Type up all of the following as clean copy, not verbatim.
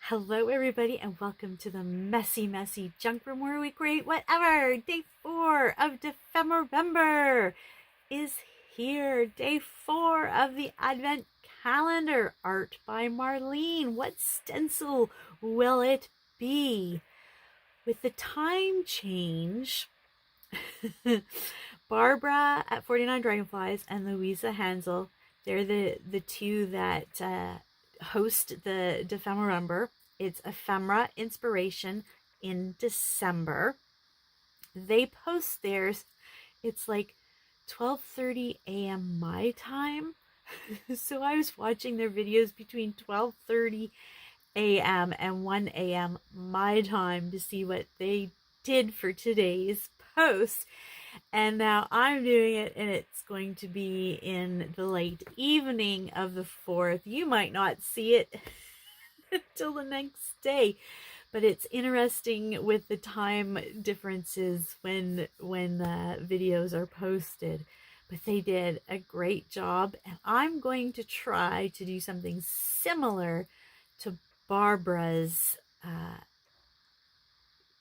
Hello, everybody, and welcome to the messy junk room where we create whatever. Day 4 of Dephemerember is here. Day 4 of the Advent calendar, art by Marlene. What stencil will it be? With the time change, Barbara at 49 Dragonflies and Louisa Hansel, they're the two that host the Dephemerember. It's ephemera inspiration in December. They post theirs. It's like 12:30 a.m. my time. So I was watching their videos between 12:30 a.m. and 1 a.m. my time to see what they did for today's post. And now I'm doing it, and it's going to be in the late evening of the 4th. You might not see it until the next day, but it's interesting with the time differences when the videos are posted. But they did a great job, and I'm going to try to do something similar to Barbara's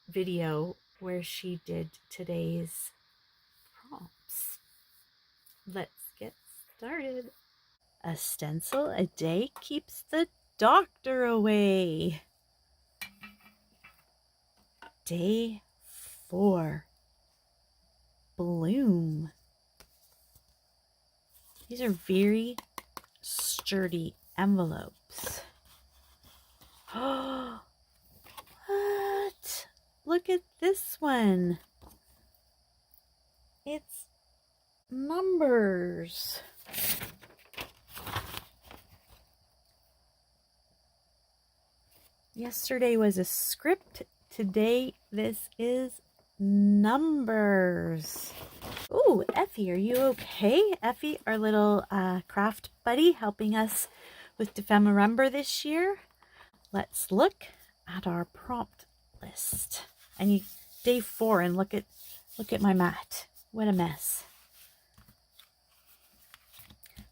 video where she did today's prompts. Let's get started. A stencil a day keeps the doctor away. Day 4. Bloom. These are very sturdy envelopes. Oh, what? Look at this one. It's numbers. Yesterday was a script. Today, this is numbers. Ooh, Effie, are you okay? Effie, our little craft buddy, helping us with Dephemerember this year. Let's look at our prompt list. I need day 4, and look at my mat. What a mess.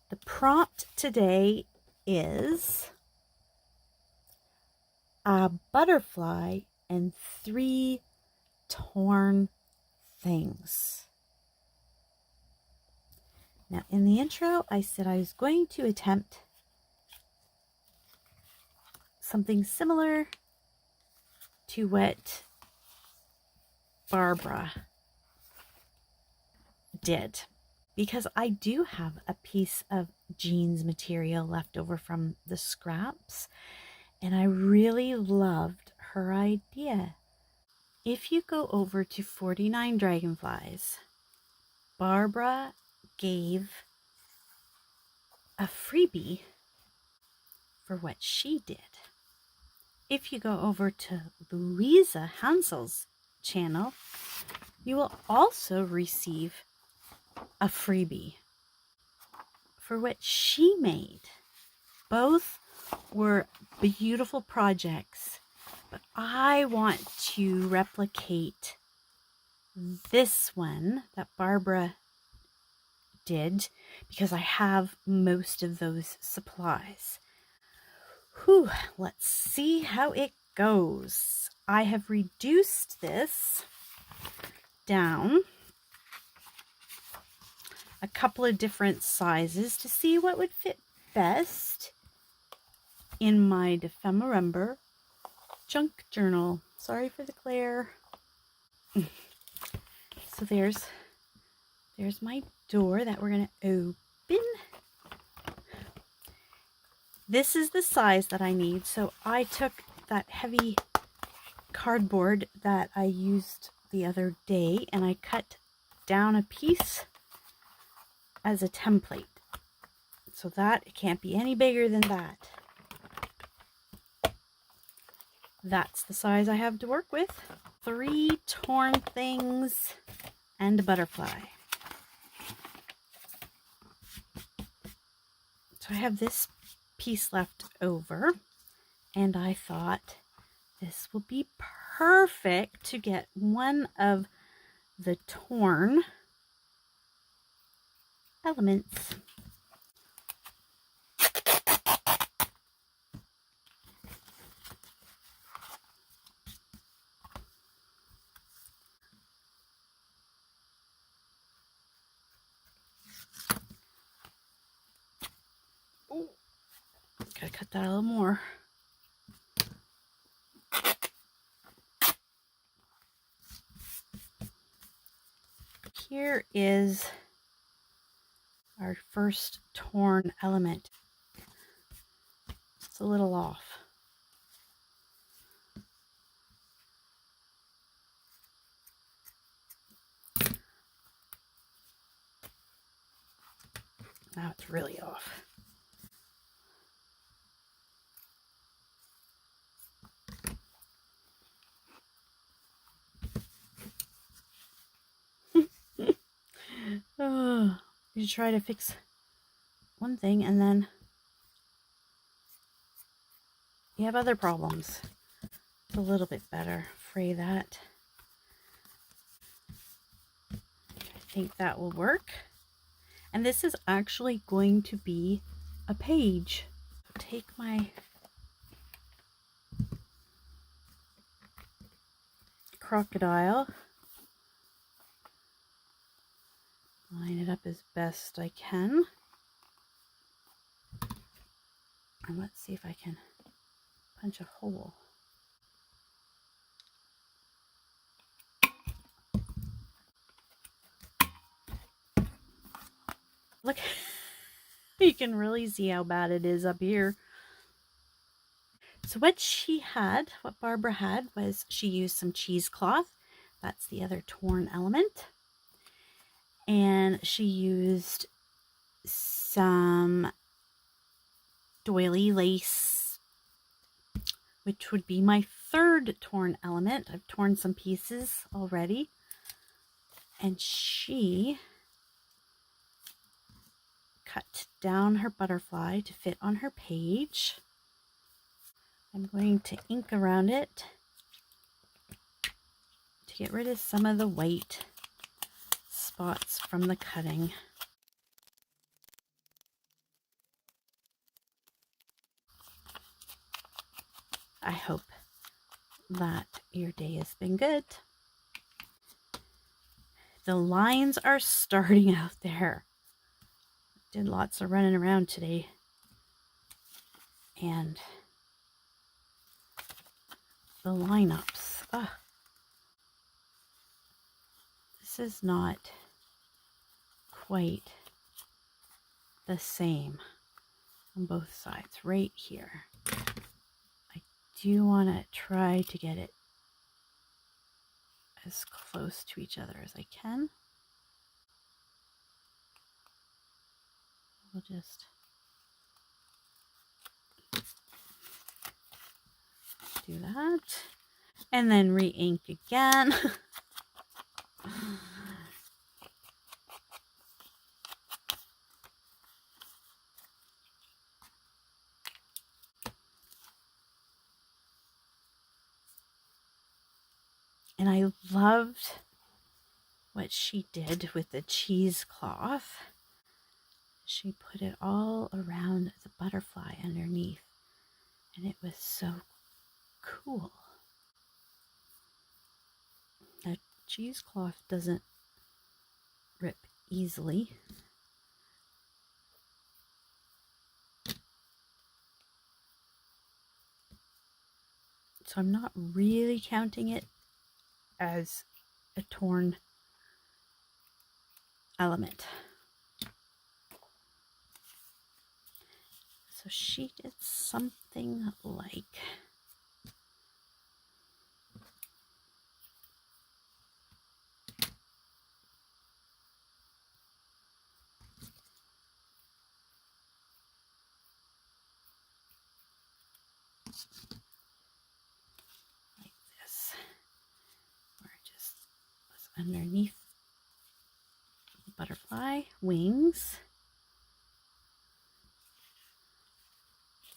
The prompt today is a butterfly and 3 torn things. Now, in the intro, I said I was going to attempt something similar to what Barbara did, because I do have a piece of jeans material left over from the scraps, and I really loved her idea. If you go over to 49 Dragonflies, Barbara gave a freebie for what she did. If you go over to Louisa Hansel's channel, you will also receive a freebie for what she made. Both were beautiful projects, but I want to replicate this one that Barbara did because I have most of those supplies. Whew, let's see how it goes. I have reduced this down a couple of different sizes to see what would fit best in my Dephemerember junk journal. Sorry for the glare. So there's my door that we're going to open. This is the size that I need. So I took that heavy cardboard that I used the other day, and I cut down a piece as a template, so that it can't be any bigger than that. That's the size I have to work with. 3 torn things and a butterfly. So I have this piece left over, and I thought this will be perfect to get one of the torn elements. Gotta cut that a little more. Here is our first torn element. It's a little off. Now it's really off. Oh, you try to fix one thing and then you have other problems. It's a little bit better. Fray that. I think that will work. And this is actually going to be a page. Take my crocodile, line it up as best I can, and let's see if I can punch a hole. Look, you can really see how bad it is up here. So what Barbara had was she used some cheesecloth. That's the other torn element. And she used some doily lace, which would be my third torn element. I've torn some pieces already. And she cut down her butterfly to fit on her page. I'm going to ink around it to get rid of some of the white spots from the cutting. I hope that your day has been good. The lines are starting out there. Did lots of running around today. And the lineups. This is not quite the same on both sides. Right here. I do want to try to get it as close to each other as I can. We'll just do that. And then re-ink again. And I loved what she did with the cheesecloth. She put it all around the butterfly underneath. And it was so cool. The cheesecloth doesn't rip easily. So I'm not really counting it as a torn element. So she did something like this, where it just was underneath the butterfly wings,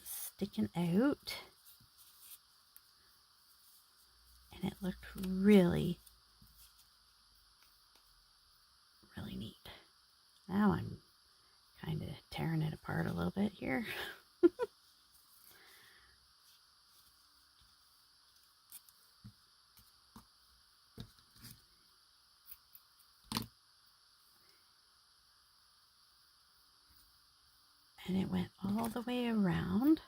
sticking out, and it looked really, really neat. Now I'm kind of tearing it apart a little bit here. And it went all the way around.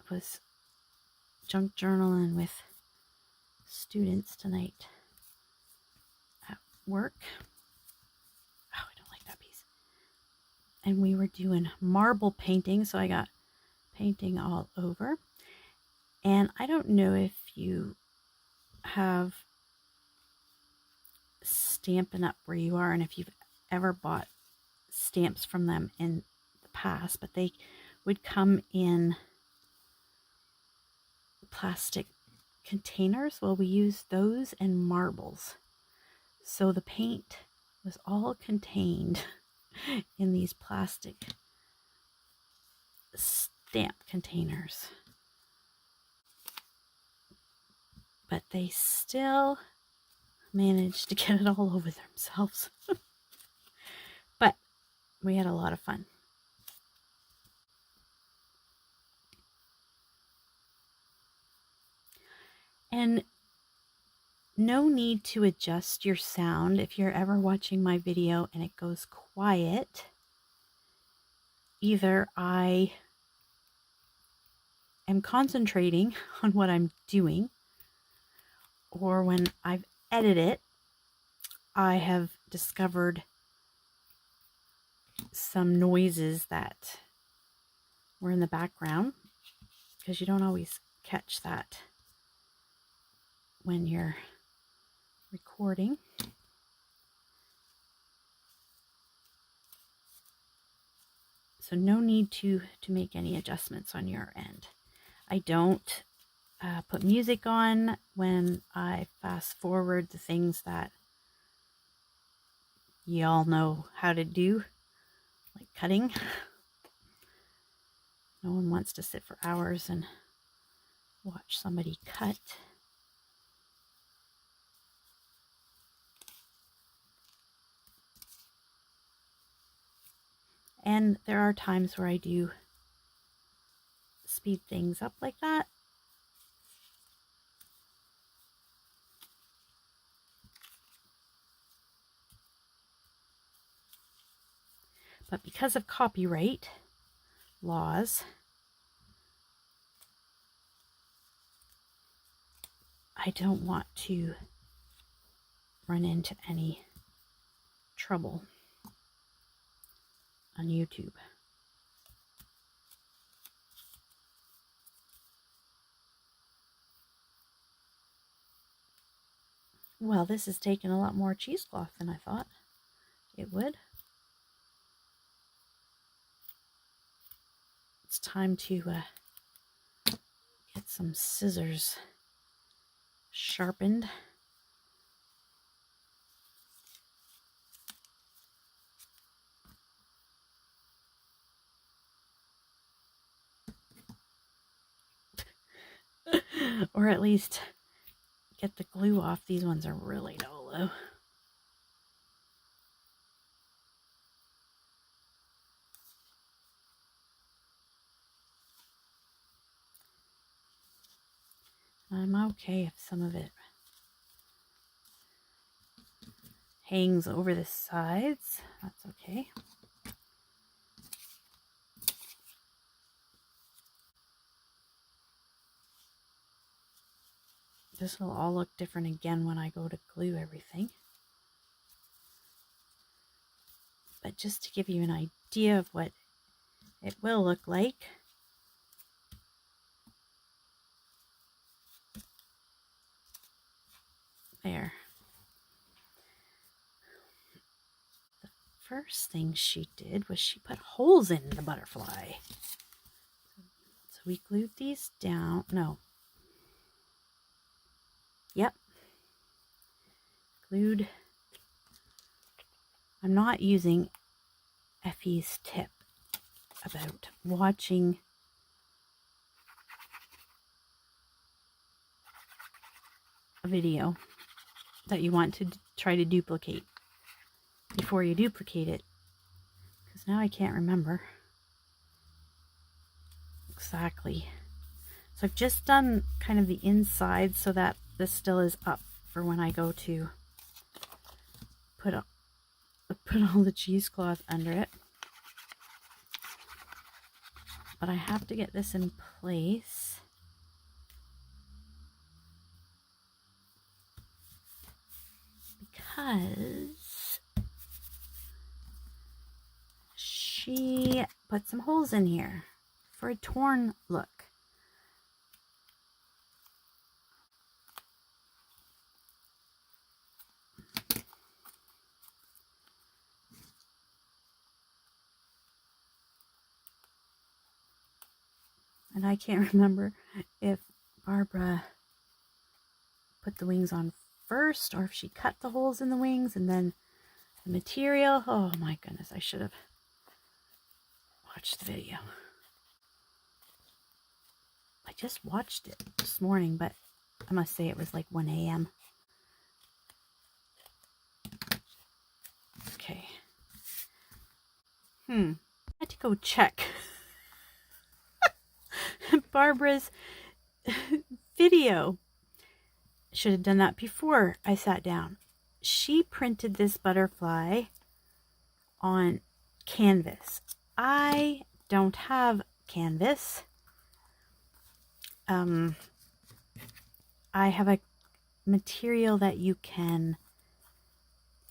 was junk journaling with students tonight at work. Oh, I don't like that piece. And we were doing marble painting, so I got painting all over. And I don't know if you have Stampin' Up where you are and if you've ever bought stamps from them in the past, but they would come in plastic containers. Well, we used those and marbles. So the paint was all contained in these plastic stamp containers. But they still managed to get it all over themselves. But we had a lot of fun. And no need to adjust your sound if you're ever watching my video and it goes quiet. Either I am concentrating on what I'm doing, or when I've edited it, I have discovered some noises that were in the background, because you don't always catch that when you're recording. So no need to make any adjustments on your end. I don't put music on when I fast forward the things that y'all know how to do, like cutting. No one wants to sit for hours and watch somebody cut. And there are times where I do speed things up like that. But because of copyright laws, I don't want to run into any trouble on YouTube. Well, this has taken a lot more cheesecloth than I thought it would. It's time to get some scissors sharpened. Or at least get the glue off. These ones are really dull though. I'm okay if some of it hangs over the sides. That's okay. This will all look different again when I go to glue everything. But just to give you an idea of what it will look like, there. The first thing she did was she put holes in the butterfly. So we glued these down. No. Yep. Glued. I'm not using Effie's tip about watching a video that you want to try to duplicate before you duplicate it, because now I can't remember exactly. So I've just done kind of the inside so that this still is up for when I go to put all the cheesecloth under it. but I have to get this in place. Because she put some holes in here for a torn look. And I can't remember if Barbara put the wings on first or if she cut the holes in the wings and then the material. Oh my goodness, I should have watched the video. I just watched it this morning, but I must say it was like 1 a.m. Okay. I had to go check Barbara's video. Should have done that before I sat down. She printed this butterfly on canvas. I don't have canvas. I have a material that you can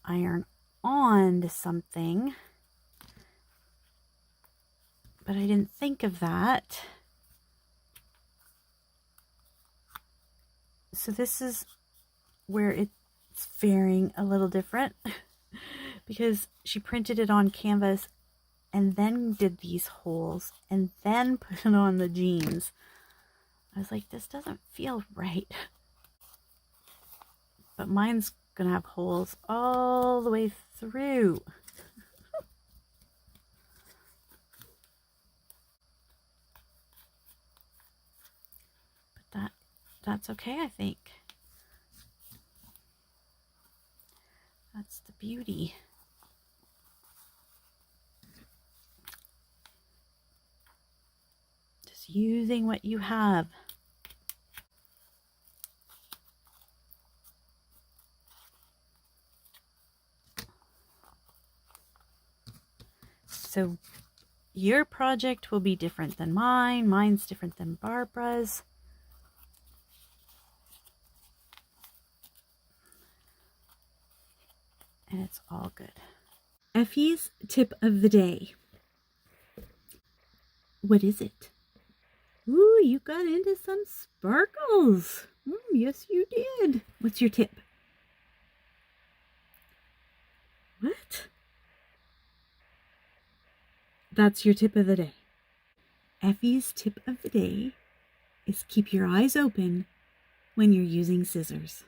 iron on to something, but I didn't think of that. So this is where it's faring a little different because she printed it on canvas and then did these holes and then put it on the jeans. I was like, this doesn't feel right. But mine's gonna have holes all the way through. But that's okay, I think. That's the beauty. Just using what you have. So your project will be different than mine. Mine's different than Barbara's. And it's all good. Effie's tip of the day. What is it? Ooh, you got into some sparkles. Yes, you did. What's your tip? What? That's your tip of the day. Effie's tip of the day is keep your eyes open when you're using scissors.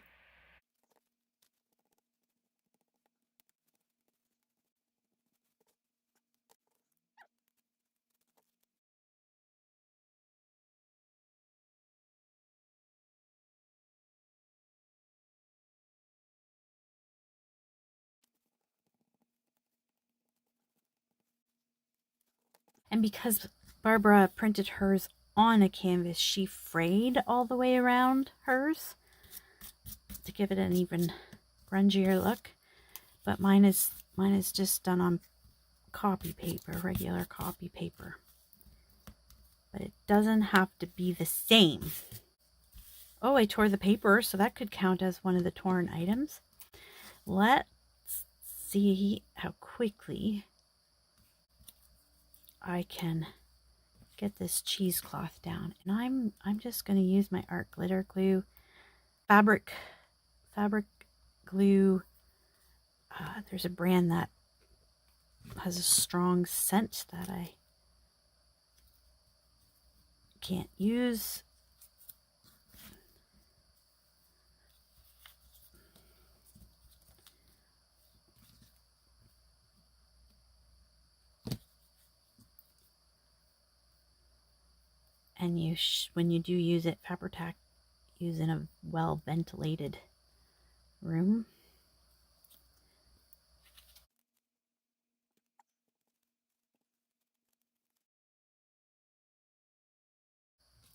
And because Barbara printed hers on a canvas, she frayed all the way around hers to give it an even grungier look. But mine is just done on copy paper, regular copy paper. But it doesn't have to be the same. Oh, I tore the paper, so that could count as one of the torn items. Let's see how quickly I can get this cheesecloth down. And I'm just going to use my art glitter glue, fabric glue. There's a brand that has a strong scent that I can't use. And when you do use it, Fabri-Tac, use in a well ventilated room.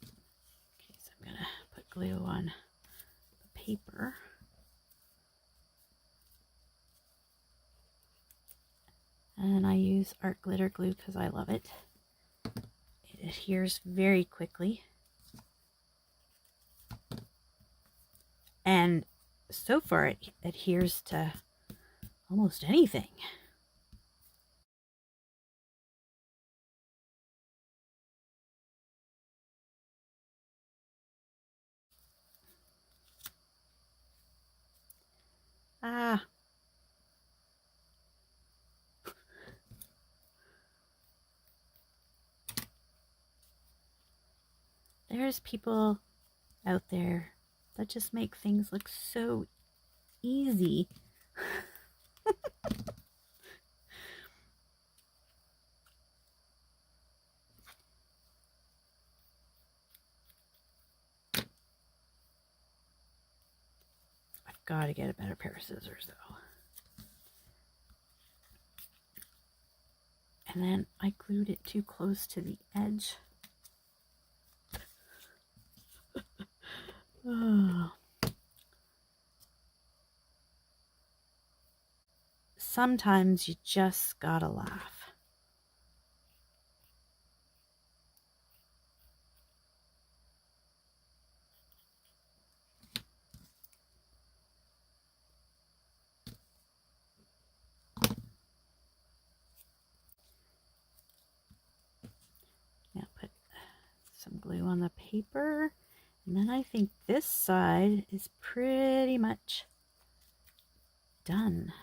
Okay, so I'm gonna put glue on the paper. And I use art glitter glue because I love it. It adheres very quickly. And so far it adheres to almost anything. Ah. There's people out there that just make things look so easy. I've got to get a better pair of scissors though. And then I glued it too close to the edge. Oh. Sometimes you just gotta laugh. Now put some glue on the paper. And then I think this side is pretty much done.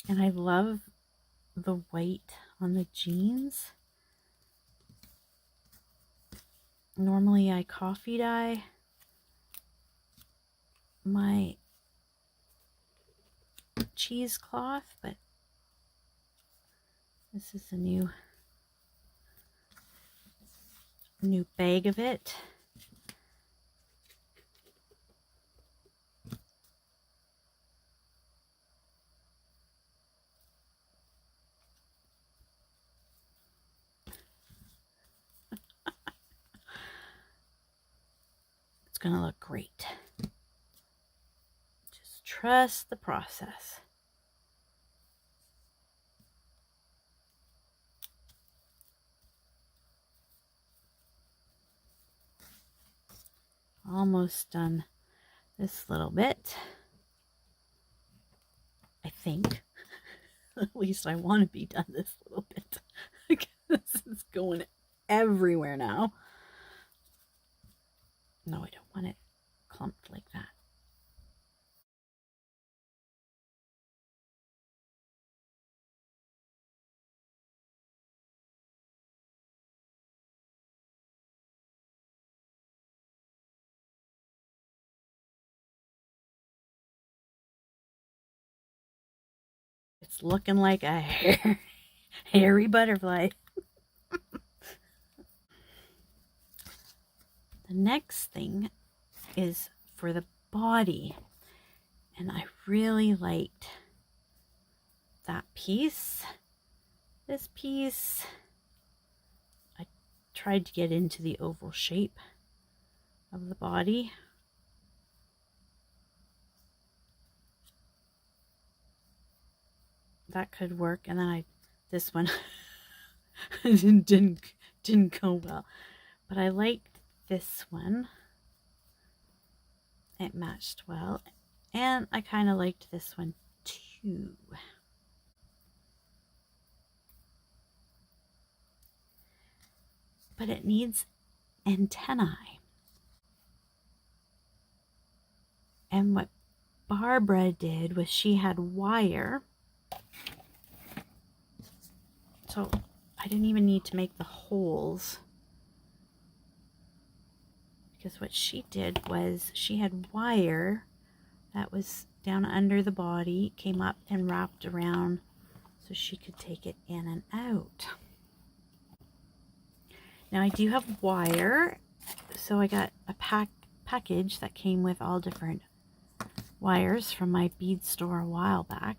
And I love the white on the jeans. Normally I coffee dye my cheesecloth, but this is a new bag of it. It's gonna look great. Just trust the process. Almost done this little bit, I think. At least I want to be done this little bit. This is going everywhere now. No, I don't want it clumped like that. It's looking like a hairy butterfly. The next thing is for the body. And I really liked that piece. This piece, I tried to get into the oval shape of the body. That could work. And then this one didn't go well. But I liked this one. It matched well. And I kind of liked this one too. But it needs antennae. And what Barbara did was she had wire. So I didn't even need to make the holes. Because what she did was she had wire that was down under the body, came up and wrapped around so she could take it in and out. Now I do have wire So I got a package that came with all different wires from my bead store a while back.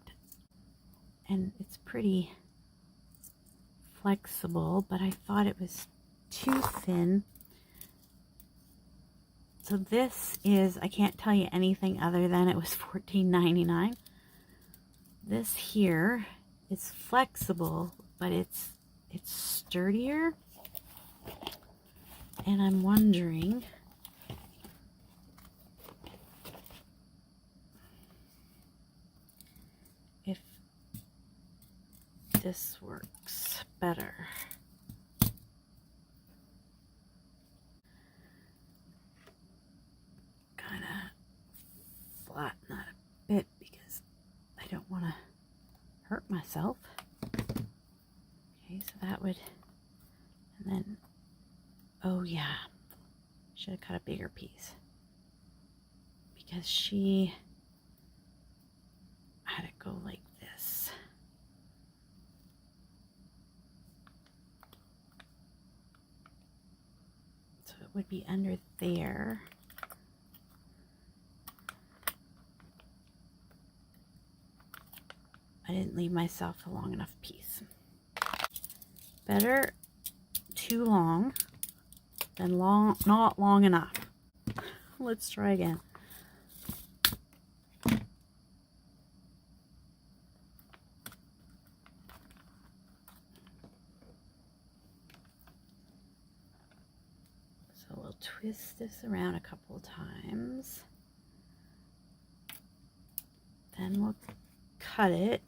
And it's pretty flexible, but I thought it was too thin. So this is, I can't tell you anything other than it was $14.99. This here is flexible, but it's sturdier. And I'm wondering if this works better. Kind of flatten that a bit because I don't want to hurt myself. Okay, so that would, and then, oh yeah, should have cut a bigger piece because she had it go like this. So it would be under there. I didn't leave myself a long enough piece. Better too long than not long enough. Let's try again. So we'll twist this around a couple of times. Then we'll cut it.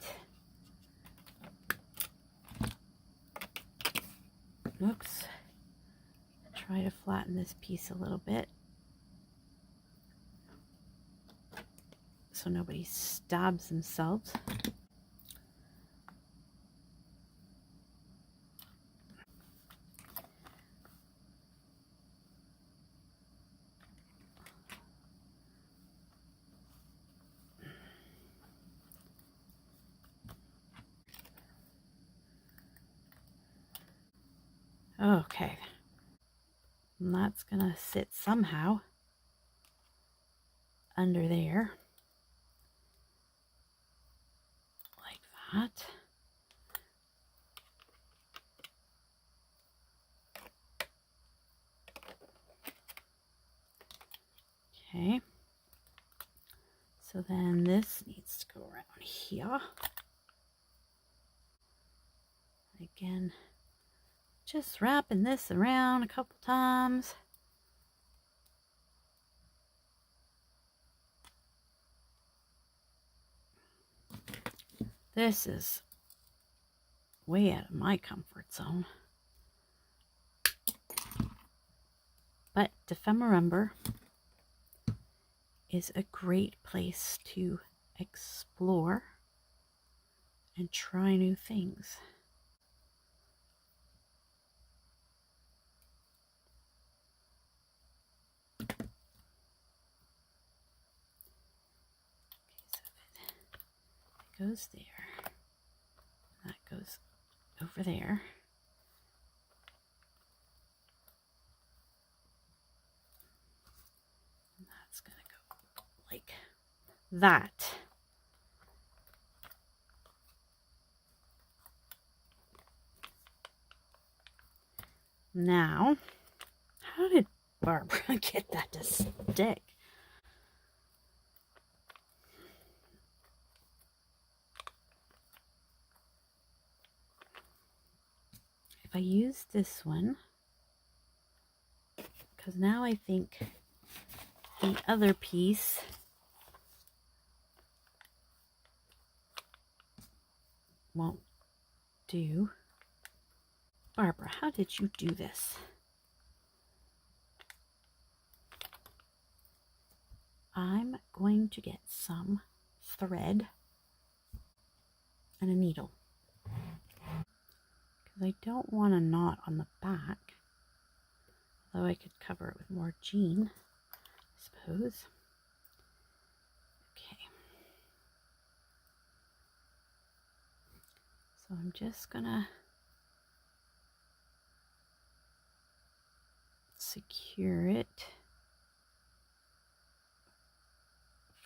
Oops. Try to flatten this piece a little bit so nobody stabs themselves. Okay. And that's gonna sit somehow under there. Like that. Okay. So then this needs to go around here. Again, just wrapping this around a couple times. This is way out of my comfort zone. But Dephemerember is a great place to explore and try new things. Okay, so it goes there. That goes over there. And that's going to go like that. Now, how did Barbara get that to stick? If I use this one, because now I think the other piece won't do. Barbara, how did you do this? I'm going to get some thread and a needle because I don't want a knot on the back, although I could cover it with more jean, I suppose. Okay, so I'm just gonna secure secure it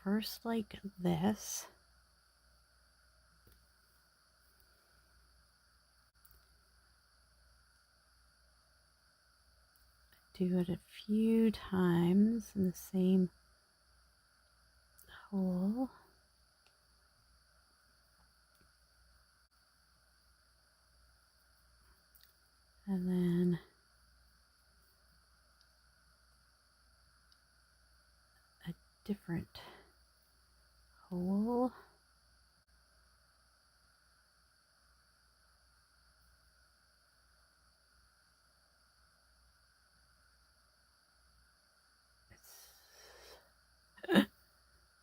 first like this. Do it a few times in the same hole. And then a different hole.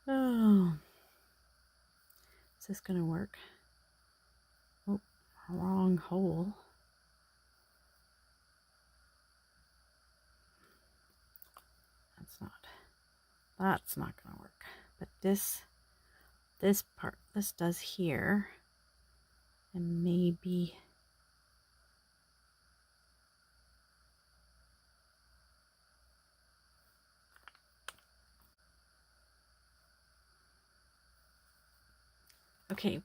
Oh, is this gonna work? Oh, wrong hole. That's not gonna work. But this part, this does here, and maybe okay,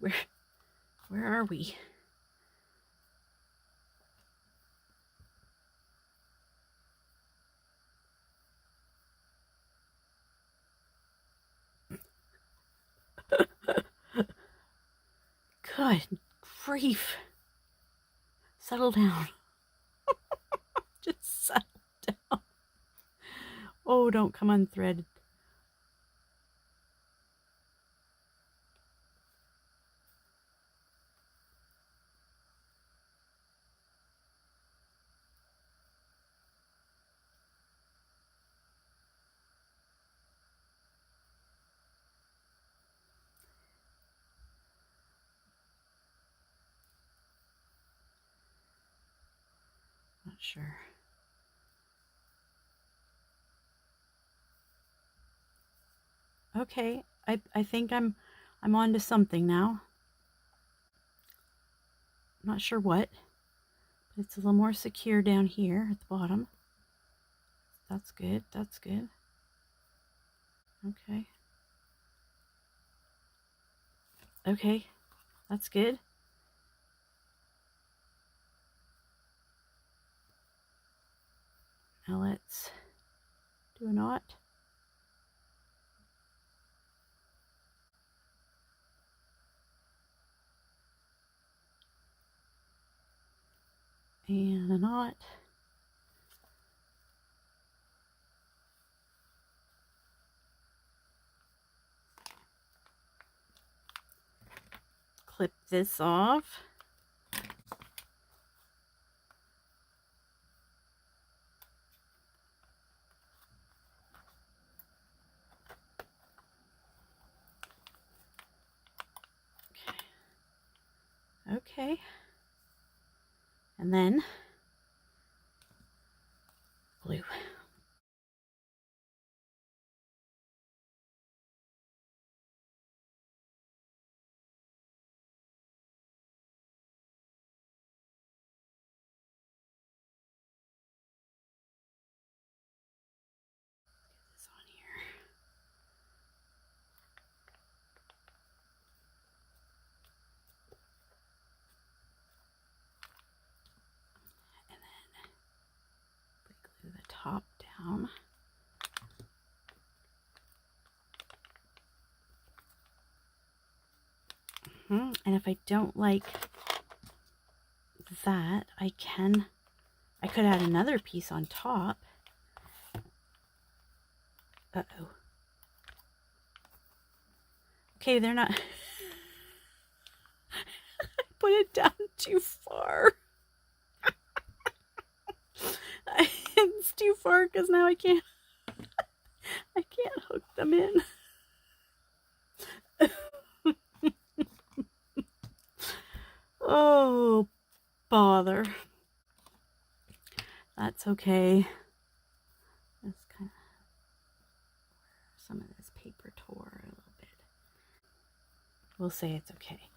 where are we? Good grief. Settle down. Just settle down. Oh, don't come unthreaded. Not sure. Okay, I think I'm on to something now. I'm not sure what, but it's a little more secure down here at the bottom. That's good. That's good. Okay. Okay, that's good. Now let's do a knot. And a knot. Clip this off. Okay. And then blue. This on here. And then glue the top down. And if I don't like that, I could add another piece on top. Uh-oh. Okay, they're not. I put it down too far. It's too far because now I can't hook them in. Oh, bother. That's okay. That's kind of some of this paper tore a little bit. We'll say it's okay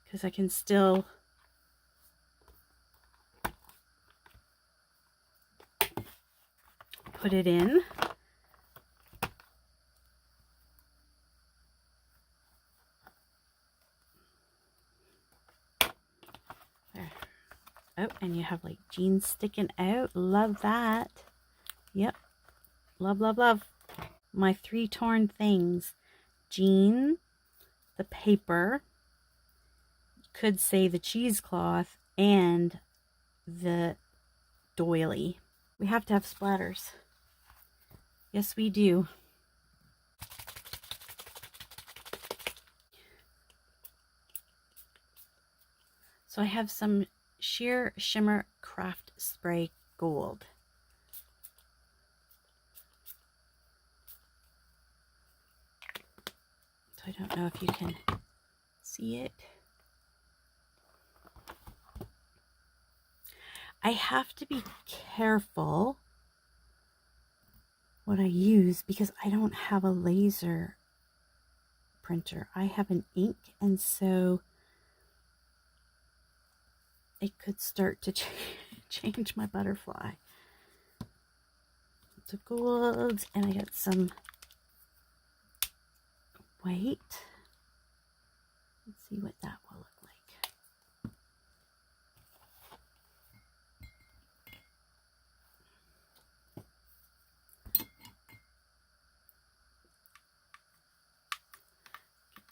because I can still put it in. There. Oh, and you have like jeans sticking out. Love that. Yep. Love, love, love. My 3 torn things. Jean, the paper, could say the cheesecloth, and the doily. We have to have splatters. Yes, we do. So I have some Sheer Shimmer Craft Spray Gold. So I don't know if you can see it. I have to be careful what I use because I don't have a laser printer. I have an ink, and so it could start to change my butterfly. So gold, and I got some white. Let's see what that will look like. Get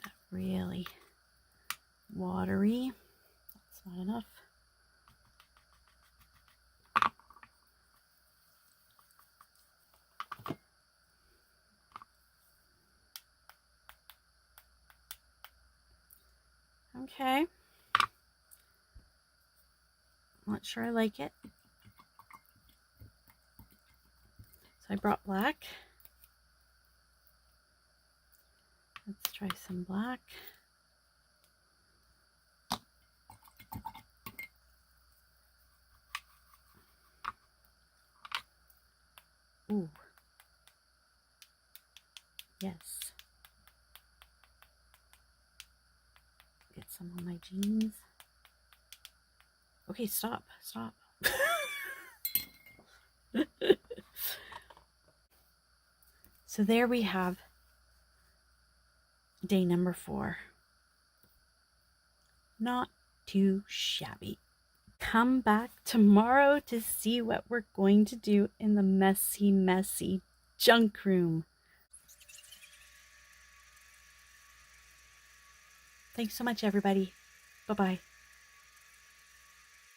that really watery. That's not enough. Okay. Not sure I like it. So I brought black. Let's try some black. Ooh. Yes. Get some on my jeans. Okay, stop. Stop. So there we have day number 4. Not too shabby. Come back tomorrow to see what we're going to do in the messy, messy junk room. Thanks so much, everybody. Bye-bye.